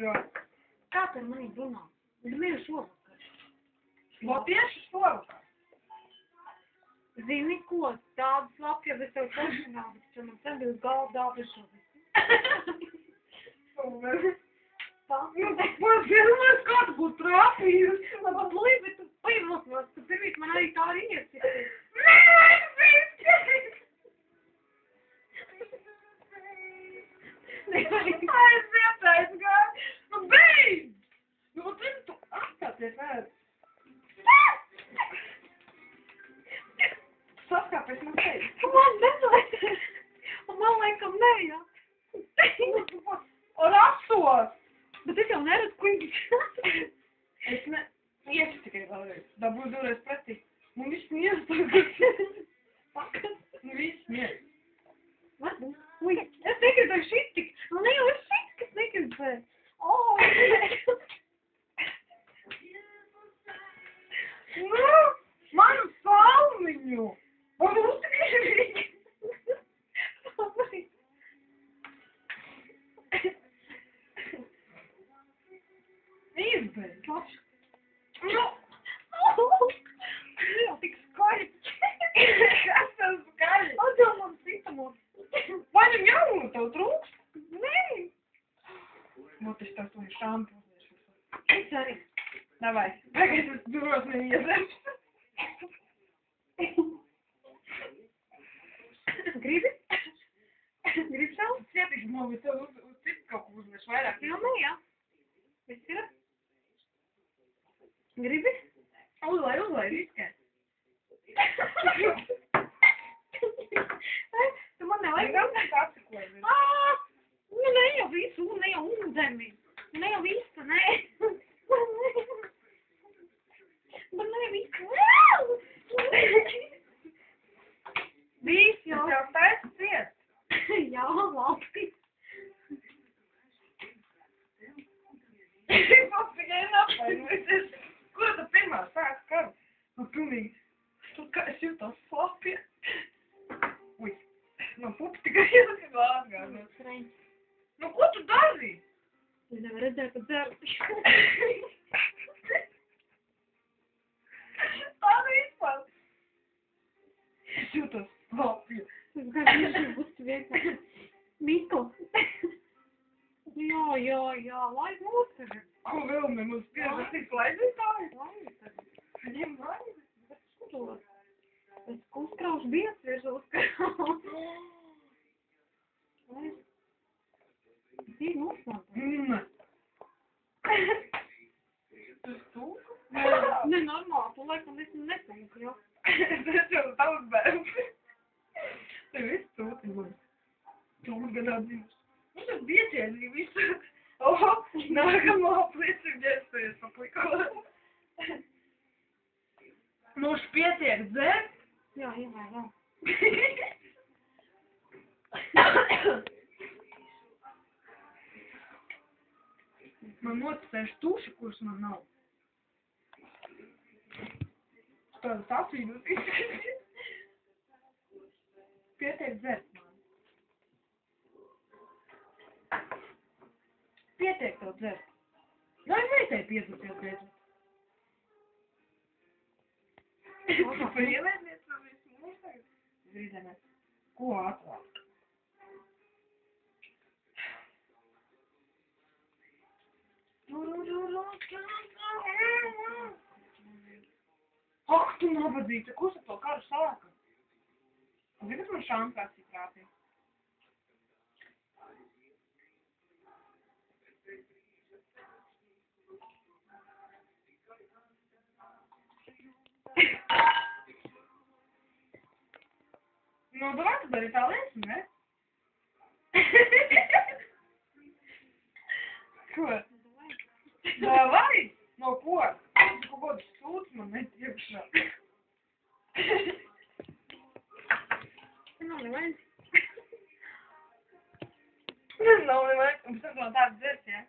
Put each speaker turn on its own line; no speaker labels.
Mīļo.
Kā par mani runā? Es mīlu šovakar.
Tieši šovakar.
Zini ko? Tādas lapjas es tev pašināt, ka man sen bija galva dāvišo.
Man vienmēr kāds būtu trāpījis.
Labi, Līvi, tu pirmos, tu pirmīt man arī tā arī iesiti.
Nē, aizvies! Aiziet, aizgāj! Nu, beidz! Nu, tu atstāties, ēd. Saskāpēc man teikt.
Man nevajag. Man laikam ne, jā.
Un apsos!
Bet es jau neredzu, ko viņš.
Es ne... Ieši tikai vēlreiz. Dabūju divreiz pretī. Un viss miers tagad.
Pakas.
Nu, viss miers.
Varbūt. Ui, es negribēju šit tik. Nu, ne jau es šit, kas negribēju.
Nu, manu salmiņu! Un uztikrīgi! Izbeidz! Nu!
Jā, tik skaļi.
Kas tas skaļi?
Atdod man citamot.
Vai viņam jaunu tev trūkst?
Nē.
Mot, es tev to šāmpu uzliešu.
Es arī.
Davai, tagad es duros neiezemšu.
Gribi? Gribi savu?
Cietīšu man, bet tev uz citu kaut ko uzliešu vairāk.
Jā, nē, jā. Viss ir? Gribi?
Uzlai, riskē.
Tu man nevajag?
Galvenais atsakoji.
Nu, ne jau visu, ne jau ūdeni. Ne jau visu, ne. Bet ne visu. Viss jau.
Es jau taisu ciet.
Jā, labi.
Tas tikai neapvainojies. Kur tu pirmā sāc karu? Nu, pilnīgi. Kā es jūtos slapja. Ui. Man pupi tikai ielika glāzgā. Nu, ko tu dari?
Es nevaru redzēt, ka dzeru.
Tā vispār. Es jūtos slapja.
Es gribēju būs vienkārši. Miko. Jā, lai mūs tagad.
Ko vēl mums pieras tik laidītāji?
Viņam vajag. Es uzkraušu bies virs uzkraušu. Es ir nosmāta.
Tu stūku?
Ne, normāli, tu laikam es nesūku, jo.
Es jau tavs bērns. Tev viss stūti, man. Stūti gadā dzīves. Nu, tas biecienīgi visu. Oho, nākamā plici ģēsties pa pliko. Nu, pietiek dzert.
Jā.
Man noticēšu tuši, kuras man nav. Tādas apvīdus izskatīt. Pietiek dzert, man. Pietiek tev dzert. Lai meitai piedzoties beidzot. Tu paielēdniec vēl visu mūsu tagad? Zīdēmēs. Ko atvāk? Ak, tu nabadzīta, kurš ar to karu sāka? Zini, kas man šāmprāts ir prātī? Nu, davai tu dari tā lietu, ne? Ko? Davai? No ko? Tu kaut kādu sūds man netiekšā.
Nav nevajag.
Nav nevajag. Un pēc tam tādu dzert, ja?